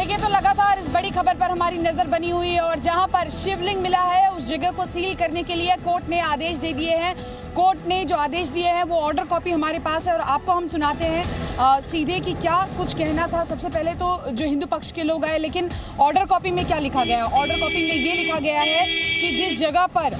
देखिए तो लगातार इस बड़ी खबर पर हमारी नजर बनी हुई है और जहां पर शिवलिंग मिला है उस जगह को सील करने के लिए कोर्ट ने आदेश दे दिए हैं। कोर्ट ने जो आदेश दिए हैं वो ऑर्डर कॉपी हमारे पास है और आपको हम सुनाते हैं सीधे कि क्या कुछ कहना था। सबसे पहले तो जो हिंदू पक्ष के लोग आए, लेकिन ऑर्डर कॉपी में क्या लिखा गया है? ऑर्डर कॉपी में ये लिखा गया है कि जिस जगह पर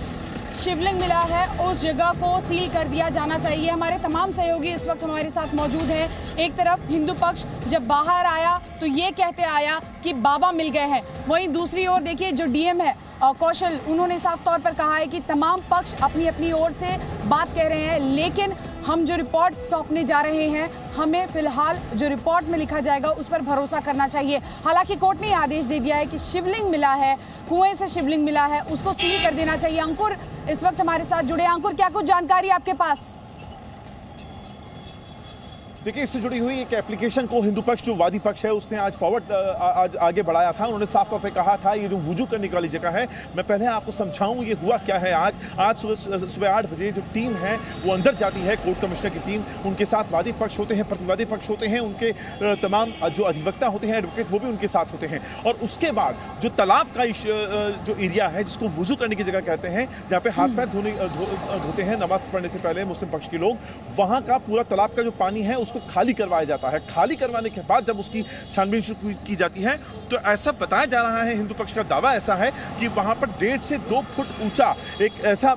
शिवलिंग मिला है उस जगह को सील कर दिया जाना चाहिए। हमारे तमाम सहयोगी इस वक्त हमारे साथ मौजूद हैं। एक तरफ हिंदू पक्ष जब बाहर आया तो ये कहते आया कि बाबा मिल गए हैं, वहीं दूसरी ओर देखिए जो डीएम है कौशल, उन्होंने साफ तौर पर कहा है कि तमाम पक्ष अपनी अपनी ओर से बात कह रहे हैं, लेकिन हम जो रिपोर्ट सौंपने जा रहे हैं हमें फिलहाल जो रिपोर्ट में लिखा जाएगा उस पर भरोसा करना चाहिए। हालांकि कोर्ट ने आदेश दे दिया है कि शिवलिंग मिला है, कुएं से शिवलिंग मिला है, उसको सील कर देना चाहिए। अंकुर इस वक्त हमारे साथ जुड़े। अंकुर, क्या कुछ जानकारी आपके पास? देखिए, इससे जुड़ी हुई एक एप्लीकेशन को हिंदू पक्ष जो वादी पक्ष है उसने आज आज आगे बढ़ाया था। उन्होंने साफ तौर पे कहा था ये जो वुजू करने वाली जगह है, मैं पहले आपको समझाऊं ये हुआ क्या है। आज सुबह 8 बजे जो टीम है वो अंदर जाती है, कोर्ट कमिश्नर की टीम, उनके साथ वादी पक्ष होते हैं, प्रतिवादी पक्ष होते हैं, उनके तमाम जो अधिवक्ता होते हैं, एडवोकेट, वो भी उनके साथ होते हैं। और उसके बाद जो तालाब का जो एरिया है जिसको वुजू करने की जगह कहते हैं, जहाँ पे हाथ पैर धोते हैं नमाज पढ़ने से पहले मुस्लिम पक्ष के लोग, वहाँ का पूरा तालाब का जो पानी है उसको खाली करवाया जाता है। खाली करवाने के बाद जब उसकी छानबीन शुरू की जाती है तो ऐसा बताया जा रहा है, हिंदू पक्ष का दावा ऐसा है कि वहां पर 1.5 से 2 फुट ऊंचा एक ऐसा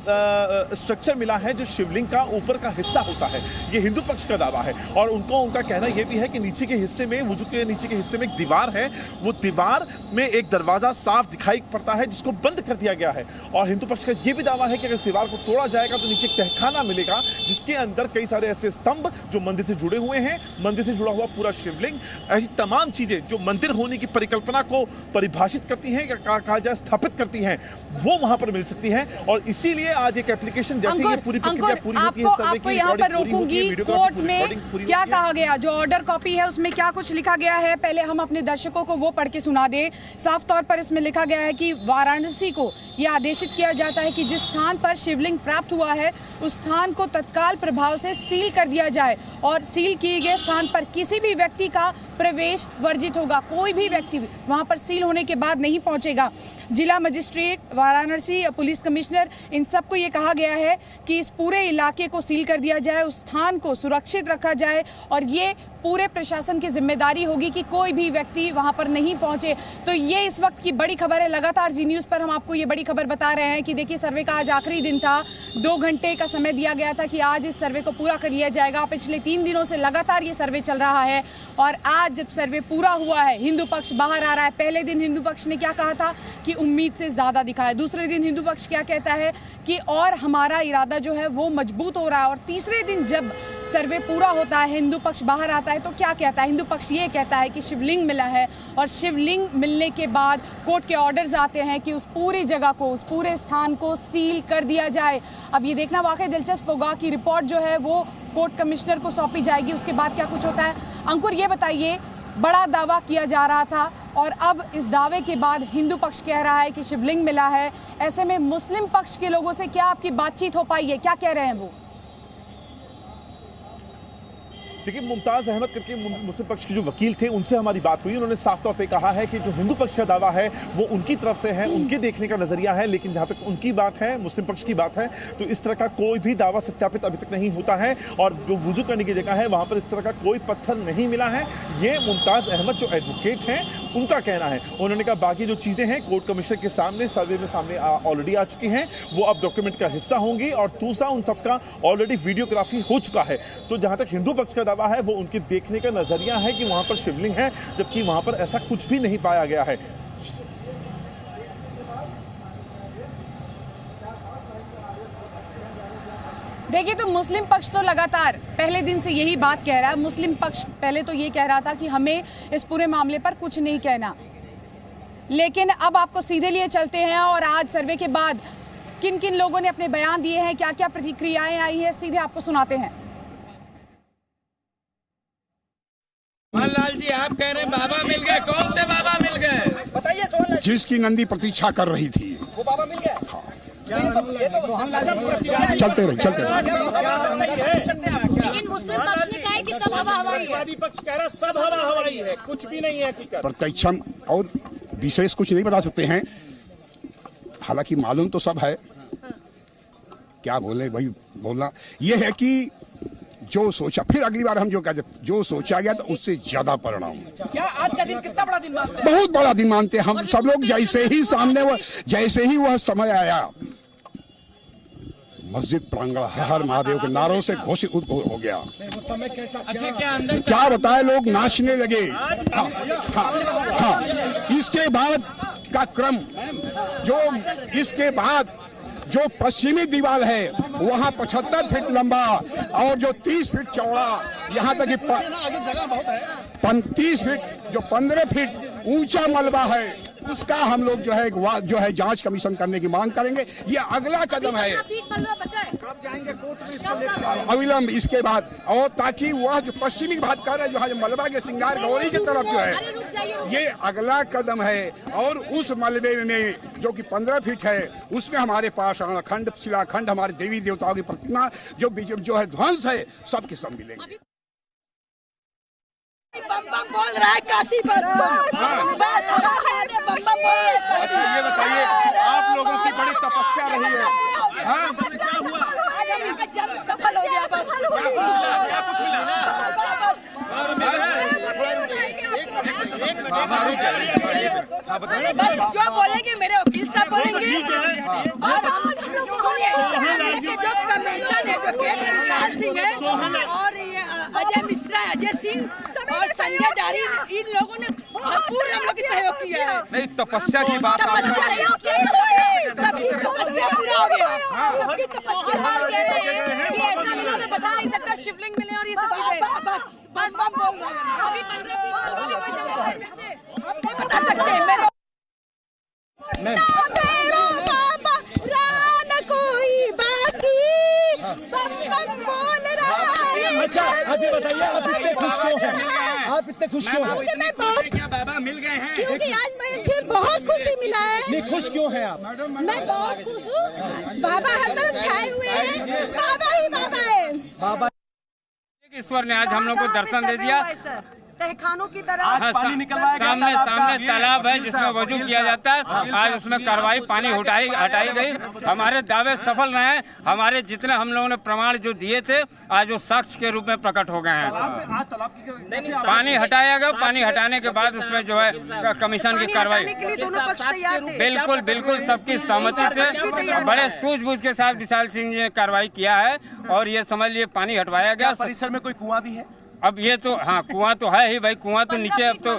स्ट्रक्चर मिला है जो शिवलिंग का ऊपर का हिस्सा होता है। ये हिंदू पक्ष का दावा है और उनका कहना यह भी है कि नीचे के हिस्से में, वुजू के नीचे के हिस्से में एक दीवार है, वो दीवार में एक दरवाजा साफ दिखाई पड़ता है जिसको बंद कर दिया गया है। और हिंदू पक्ष का यह भी दावा है कि अगर इस दीवार को तोड़ा जाएगा तो नीचे एक तहखाना मिलेगा जिसके अंदर कई सारे ऐसे स्तंभ जो मंदिर से जुड़े हुए हैं, मंदिर से जुड़ा हुआ पूरा शिवलिंग, ऐसी तमाम चीजें जो मंदिर होने की परिकल्पना को परिभाषित करती हैं, कहा जाए स्थापित करती हैं, वो वहां पर मिल सकती हैं। और इसीलिए आज एक एप्लीकेशन जैसे ये पूरी प्रक्रिया पूरी होती है, सर्वे की यहाँ पर रोकूंगी। कोर्ट में क्या कहा गया, जो ऑर्डर कॉपी है उसमें क्या कुछ लिखा गया है, पहले हम अपने दर्शकों को वो पढ़ के सुना दे। साफ तौर पर इसमें लिखा गया है कि वाराणसी को यह आदेशित किया जाता है कि जिस स्थान पर शिवलिंग प्राप्त हुआ है उस स्थान को तत्काल प्रभाव से सील कर दिया जाए और सील किए गए स्थान पर किसी भी व्यक्ति का प्रवेश वर्जित होगा। कोई भी व्यक्ति वहां पर सील होने के बाद नहीं पहुंचेगा। जिला मजिस्ट्रेट, वाराणसी, पुलिस कमिश्नर, इन सबको ये कहा गया है कि इस पूरे इलाके को सील कर दिया जाए, उस स्थान को सुरक्षित रखा जाए और ये पूरे प्रशासन की जिम्मेदारी होगी कि कोई भी व्यक्ति वहां पर नहीं पहुंचे। तो ये इस वक्त की बड़ी खबर है। लगातार जी न्यूज़ पर हम आपको ये बड़ी खबर बता रहे हैं कि देखिए सर्वे का आज आखिरी दिन था, 2 घंटे का समय दिया गया था कि आज इस सर्वे को पूरा कर लिया जाएगा। पिछले 3 दिनों से लगातार ये सर्वे चल रहा है और आज जब सर्वे पूरा हुआ है, हिंदू पक्ष बाहर आ रहा है। पहले दिन हिंदू पक्ष ने क्या कहा था कि उम्मीद से ज़्यादा दिखा है, दूसरे दिन हिंदू पक्ष क्या कहता है कि और हमारा इरादा जो है वो मजबूत हो रहा है, और तीसरे दिन जब सर्वे पूरा होता है, हिंदू पक्ष बाहर आता है तो क्या कहता है? हिंदू पक्ष ये कहता है कि शिवलिंग मिला है और शिवलिंग मिलने के बाद कोर्ट के ऑर्डर्स आते हैं कि उस पूरी जगह को, उस पूरे स्थान को सील कर दिया जाए। अब ये देखना वाकई दिलचस्प होगा कि रिपोर्ट जो है वो कोर्ट कमिश्नर को सौंपी जाएगी, उसके बाद क्या कुछ होता है। अंकुर, ये बताइए, बड़ा दावा किया जा रहा था और अब इस दावे के बाद हिंदू पक्ष कह रहा है कि शिवलिंग मिला है, ऐसे में मुस्लिम पक्ष के लोगों से क्या आपकी बातचीत हो पाई है? क्या कह रहे हैं वो? देखिए, मुमताज अहमद करके मुस्लिम पक्ष के जो वकील थे उनसे हमारी बात हुई। उन्होंने साफ तौर पे कहा है कि जो हिंदू पक्ष का दावा है वो उनकी तरफ से है, उनके देखने का नजरिया है, लेकिन जहां तक उनकी बात है, मुस्लिम पक्ष की बात है, तो इस तरह का कोई भी दावा सत्यापित अभी तक नहीं होता है और जो वुजू करने की जगह है वहां पर इस तरह का कोई पत्थर नहीं मिला है। ये मुमताज अहमद जो एडवोकेट हैं उनका कहना है। उन्होंने कहा बाकी जो चीजें हैं कोर्ट कमिश्नर के सामने, सर्वे में सामने ऑलरेडी आ चुकी हैं, वो अब डॉक्यूमेंट का हिस्सा होंगी और दूसरा उन सबका ऑलरेडी वीडियोग्राफी हो चुका है। तो जहां तक हिंदू पक्ष का दावा है वो उनके देखने का नजरिया है कि वहां पर शिवलिंग है, जबकि वहां पर ऐसा कुछ भी नहीं पाया गया है। देखिए, तो मुस्लिम पक्ष तो लगातार पहले दिन से यही बात कह रहा है। मुस्लिम पक्ष पहले तो ये कह रहा था कि हमें इस पूरे मामले पर कुछ नहीं कहना, लेकिन अब आपको सीधे लिए चलते हैं और आज सर्वे के बाद किन किन लोगों ने अपने बयान दिए हैं, क्या क्या प्रतिक्रियाएं आई हैं, सीधे आपको सुनाते हैं। लाल जी, आप कह रहे हैं बाबा मिल गए, कौन से बाबा मिल गए बताइए? सोहन जिसकी नंदी प्रतीक्षा कर रही थी वो बाबा मिल गए। चलते रहे। लेकिन मुस्लिम पक्ष ने कहा कि सब हवा हवाई है। वादी पक्ष कह रहा सब हवा हवाई है, कुछ भी नहीं है हकीकत। प्रत्यक्ष हम और विशेष कुछ नहीं बता सकते हैं, हालांकि मालूम तो सब है। क्या बोले भाई, बोलना ये है कि जो सोचा, फिर अगली बार हम जो कहते, जो सोचा गया था उससे ज्यादा परिणाम। क्या आज का दिन कितना बड़ा दिन मानते हैं? बहुत बड़ा दिन मानते हैं हम सब लोग। जैसे ही सामने जैसे ही वह समय आया, मस्जिद प्रांगण हर हर महादेव के नारों से घोषित हो गया। अच्छा, क्या अंदर क्या बताए, लोग नाचने लगे। हाँ, इसके बाद का क्रम इसके बाद जो पश्चिमी दीवार है वहाँ 75 फीट लंबा और जो 30 फीट चौड़ा, यहाँ तक कि 30 फीट जो 15 फीट ऊंचा मलबा है, उसका हम लोग जो है जांच कमीशन करने की मांग करेंगे। ये अगला कदम है। कब जाएंगे कोर्ट में इसको लेकर? अविलंब इसके बाद, और ताकि वह जो पश्चिमी बात कर रहे हैं, जो मलबा के सिंगार गौरी की तरफ जो है, ये अगला कदम है। और उस मलबे में जो कि 15 फीट है, उसमें हमारे पास खंड शिलाखंड, हमारे देवी देवताओं की प्रतिमा जो है ध्वंस है, सब के सब मिलेंगे। बम बम बोल रहा है काशी पर। अच्छा, ये बताइए, आप लोगों की बड़ी तपस्या रही है, हाँ? क्या हुआ? सफल हो गया बस। जो बोलेंगे मेरे वकील साहब बोलेंगे, और सुनिए, जो कमीशन है, जो के विशाल सिंह है और ये अजय मिश्रा, अजय सिंह और संजय जारी, इन लोगों ने भरपूर हम लोग की सहयोग किया है। नहीं, तपस्या की बात सबकी तपस्या पूरा हो गया, सबकी तपस्या। ऐसा मिला, मैं बता नहीं सकता, शिवलिंग मिले और ये सब चीजें। बस बस बम बोल रहे हैं। अभी 15 नहीं बता सकते मेरे कोई बाकी बम बम बोल रहा है। अच्छा, आप ये बताइए, आप इतने खुश क्यों हैं? आप इतने खुश क्यों हैं? क्योंकि मैं बहुत, क्या बाबा मिल गए हैं? क्योंकि आज मुझे बहुत खुशी मिला है। नहीं, खुश क्यों हैं आप? मैं बहुत खुश हूँ। बाबा हर तरफ छाए हुए हैं, बाबा ही बाबा है। बाबा ईश्वर ने आज हम लोग को दर्शन दे दिया। तहखानों की तरह हाँ, सामने तालाब है जिसमें वजू किया जाता है। आज उसमें कार्रवाई, पानी हटाई गई। हमारे दावे सफल रहे। हमारे जितने हम लोगों ने प्रमाण जो दिए थे, आज वो साक्ष्य के रूप में प्रकट हो गए हैं। पानी हटाया गया। पानी हटाने के बाद उसमें जो है कमीशन की कार्रवाई, दोनों पक्ष तैयार थे। बिल्कुल सबकी सहमति से बड़े सूझबूझ के साथ विशाल सिंह जी ने कार्रवाई किया है और ये समझ लिए पानी हटवाया गया। परिसर में कोई कुआं भी है? अब ये तो हाँ, कुआं तो है ही भाई। कुआं तो नीचे, अब तो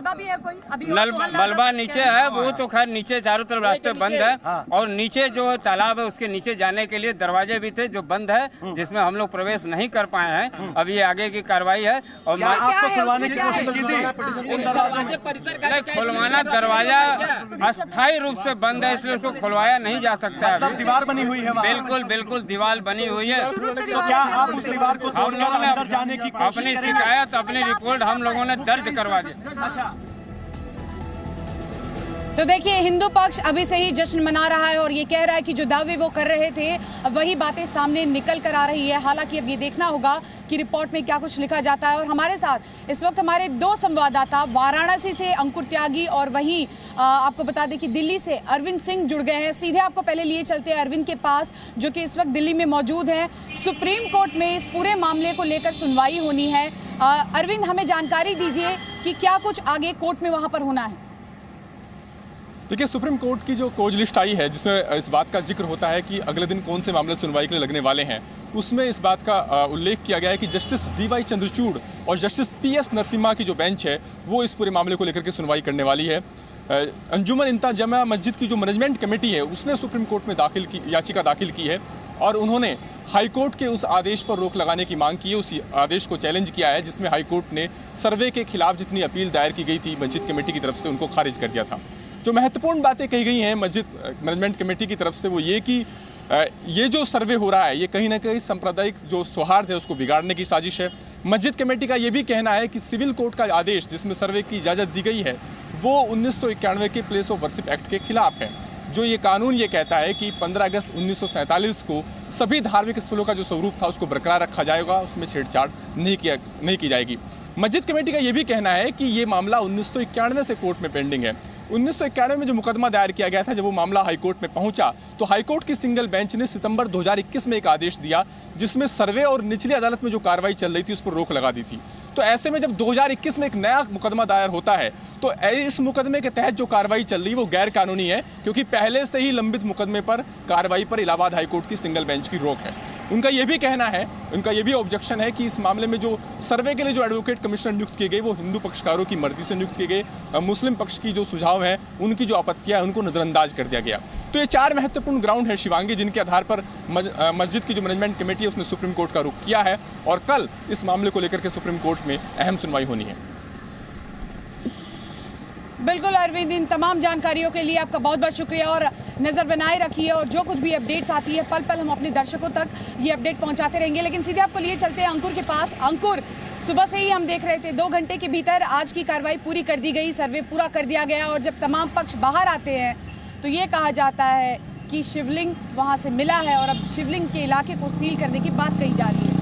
मलबा नीचे है, वो तो खैर नीचे चारों तरफ रास्ते बंद है। और नीचे जो तालाब है उसके नीचे जाने के लिए दरवाजे भी थे जो बंद है, जिसमें हम लोग प्रवेश नहीं कर पाए हैं। अब ये आगे की कार्रवाई है। और आपको खुलवाने की कोशिश की थी? खुलवाना, दरवाजा अस्थायी रूप से बंद है, इसलिए उसको खुलवाया नहीं जा सकता है। दीवार बनी हुई है? बिल्कुल दीवार बनी हुई है। तो क्या आप उस दीवार को हम लोगों ने अंदर जाने की अपनी शिकायत, अपनी रिपोर्ट हम लोगों ने दर्ज करवा दी। अच्छा, तो देखिए, हिंदू पक्ष अभी से ही जश्न मना रहा है और ये कह रहा है कि जो दावे वो कर रहे थे, अब वही बातें सामने निकल कर आ रही है। हालांकि अब ये देखना होगा कि रिपोर्ट में क्या कुछ लिखा जाता है। और हमारे साथ इस वक्त हमारे दो संवाददाता, वाराणसी से अंकुर त्यागी और वहीं आपको बता दें कि दिल्ली से अरविंद सिंह जुड़ गए हैं। सीधे आपको पहले लिए चलते हैं अरविंद के पास, जो कि इस वक्त दिल्ली में मौजूद है। सुप्रीम कोर्ट में इस पूरे मामले को लेकर सुनवाई होनी है। अरविंद, हमें जानकारी दीजिए कि क्या कुछ आगे कोर्ट में वहाँ पर होना है। देखिए, सुप्रीम कोर्ट की जो खोज लिस्ट आई है, जिसमें इस बात का जिक्र होता है कि अगले दिन कौन से मामले सुनवाई के लिए लगने वाले हैं, उसमें इस बात का उल्लेख किया गया है कि जस्टिस DY चंद्रचूड़ और जस्टिस PS नरसिम्हा की जो बेंच है, वो इस पूरे मामले को लेकर के सुनवाई करने वाली है। अंजुमन इंतजामिया मस्जिद की जो मैनेजमेंट कमेटी है, उसने सुप्रीम कोर्ट में याचिका दाखिल की है और उन्होंने हाईकोर्ट के उस आदेश पर रोक लगाने की मांग की है। उस आदेश को चैलेंज किया है, जिसमें हाईकोर्ट ने सर्वे के खिलाफ जितनी अपील दायर की गई थी मस्जिद कमेटी की तरफ से, उनको खारिज कर दिया था। जो महत्वपूर्ण बातें कही गई हैं मस्जिद मैनेजमेंट कमेटी की तरफ से, वो ये कि ये जो सर्वे हो रहा है, ये कहीं ना कहीं सांप्रदायिक जो सौहार्द है उसको बिगाड़ने की साजिश है। मस्जिद कमेटी का ये भी कहना है कि सिविल कोर्ट का आदेश जिसमें सर्वे की इजाज़त दी गई है, वो 1991 के प्लेस ऑफ वर्शिप एक्ट के खिलाफ है। जो ये कानून ये कहता है कि 15 अगस्त 1947 को सभी धार्मिक स्थलों का जो स्वरूप था उसको बरकरार रखा जाएगा, उसमें छेड़छाड़ नहीं की जाएगी। मस्जिद कमेटी का ये भी कहना है कि ये मामला 1991 से कोर्ट में पेंडिंग है। 1991 में जो मुकदमा दायर किया गया था, जब वो मामला हाईकोर्ट में पहुंचा तो हाईकोर्ट की सिंगल बेंच ने सितंबर 2021 में एक आदेश दिया जिसमें सर्वे और निचली अदालत में जो कार्रवाई चल रही थी उस पर रोक लगा दी थी। तो ऐसे में जब 2021 में एक नया मुकदमा दायर होता है तो इस मुकदमे के तहत जो कार्रवाई चल रही है वो गैर कानूनी है, क्योंकि पहले से ही लंबित मुकदमे पर कार्रवाई पर इलाहाबाद हाईकोर्ट की सिंगल बेंच की रोक है। उनका ये भी कहना है, उनका ये भी ऑब्जेक्शन है कि इस मामले में जो सर्वे के लिए जो एडवोकेट कमिश्नर नियुक्त किए गए वो हिंदू पक्षकारों की मर्जी से नियुक्त किए गए, मुस्लिम पक्ष की जो सुझाव है उनकी जो आपत्तियां हैं उनको नज़रअंदाज कर दिया गया। तो ये 4 महत्वपूर्ण ग्राउंड है शिवांगी, जिनके आधार पर मस्जिद की जो मैनेजमेंट कमेटी है उसने सुप्रीम कोर्ट का रुख किया है और कल इस मामले को लेकर के सुप्रीम कोर्ट में अहम सुनवाई होनी है। बिल्कुल अरविंद, इन तमाम जानकारियों के लिए आपका बहुत बहुत शुक्रिया और नज़र बनाए रखिए और जो कुछ भी अपडेट्स आती है पल पल हम अपने दर्शकों तक ये अपडेट पहुंचाते रहेंगे। लेकिन सीधे आपको लिए चलते हैं अंकुर के पास। अंकुर, सुबह से ही हम देख रहे थे 2 घंटे के भीतर आज की कार्रवाई पूरी कर दी गई, सर्वे पूरा कर दिया गया और जब तमाम पक्ष बाहर आते हैं तो ये कहा जाता है कि शिवलिंग वहाँ से मिला है और अब शिवलिंग के इलाके को सील करने की बात कही जा रही है।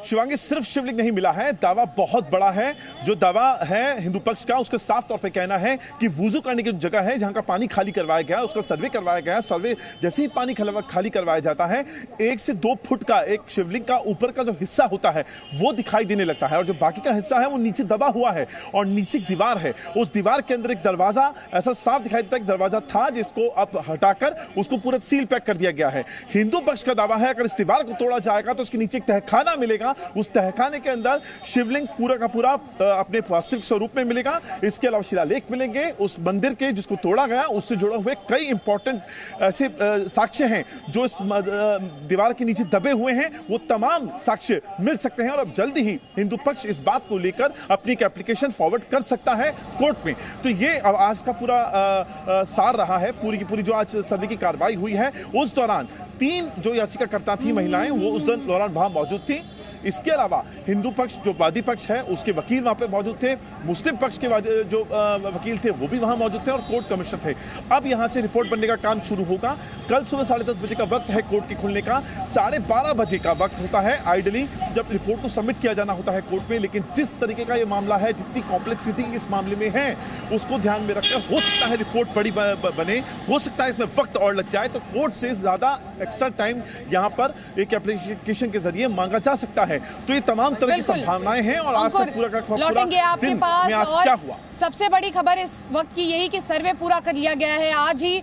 शिवांगी, सिर्फ शिवलिंग नहीं मिला है, दावा बहुत बड़ा है। जो दावा है हिंदू पक्ष का उसका साफ तौर पे कहना है कि वुजू करने की जगह है जहां का पानी खाली करवाया गया, उसका सर्वे करवाया गया। सर्वे जैसे ही पानी खाली करवाया जाता है 1 से 2 फुट का एक शिवलिंग का ऊपर का जो हिस्सा होता है वो दिखाई देने लगता है और जो बाकी का हिस्सा है वो नीचे दबा हुआ है और नीचे दीवार है। उस दीवार के अंदर एक दरवाजा ऐसा साफ दिखाई देता है, दरवाजा था जिसको अब हटाकर उसको पूरा सील पैक कर दिया गया है। हिंदू पक्ष का दावा है अगर इस दीवार को तोड़ा जाएगा तो उसके नीचे एक तहखाना मिलेगा, उस तहखाने के अंदर शिवलिंग पूरा का पूरा अपने वास्तविक स्वरूप में मिलेगा। इसके अलावा शिलालेख मिलेंगे, उस मंदिर के जिसको तोड़ा गया उससे जुड़े हुए कई इंपॉर्टेंट ऐसे साक्ष्य हैं जो इस दीवार के नीचे दबे हुए हैं, वो तमाम साक्ष्य मिल सकते हैं और अब जल्दी ही हिंदू पक्ष इस बात को लेकर अपनी एक एप्लीकेशन फॉरवर्ड कर सकता है कोर्ट में। तो ये आज का पूरा सार रहा है, पूरी की पूरी जो आज सर्वे की कार्रवाई हुई है। उस दौरान 3 जो याचिकाकर्ता थी महिलाएं वो उस दौरान वहां मौजूद थी। इसके अलावा हिंदू पक्ष जो वादी पक्ष है उसके वकील वहां पे मौजूद थे, मुस्लिम पक्ष के जो वकील थे वो भी वहां मौजूद थे और कोर्ट कमिश्नर थे। अब यहां से रिपोर्ट बनने का काम शुरू होगा। कल सुबह 10:30 बजे का वक्त है कोर्ट के खुलने का, 12:30 बजे का वक्त होता है आइडली जब रिपोर्ट को सबमिट किया जाना होता है कोर्ट में। लेकिन जिस तरीके का ये मामला है, जितनी कॉम्प्लेक्सिटी इस मामले में है उसको ध्यान में रखकर हो सकता है रिपोर्ट बड़ी बने, हो सकता है इसमें वक्त और लग जाए, तो कोर्ट से ज्यादा एक्स्ट्रा टाइम यहाँ पर एक एप्लीकेशन के जरिए मांगा जा सकता है। तो ये तमाम तरह की संभावनाएं हैं और आज तक पूरा लौटेंगे आपके पास। आज और क्या हुआ सबसे बड़ी खबर इस वक्त की यही कि सर्वे पूरा कर लिया गया है। आज ही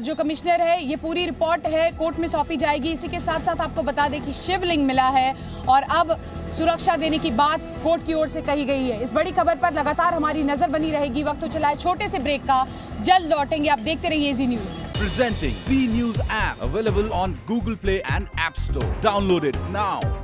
जो कमिश्नर है ये पूरी रिपोर्ट है कोर्ट में सौंपी जाएगी। इसी के साथ साथ आपको बता दें कि शिवलिंग मिला है और अब सुरक्षा देने की बात कोर्ट की ओर से कही गई है। इस बड़ी खबर पर लगातार हमारी नजर बनी रहेगी। वक्त तो चला है छोटे से ब्रेक का, जल्द लौटेंगे। आप देखते रहिए जी news. Presenting B News app available on Google Play and App Store. Download it now.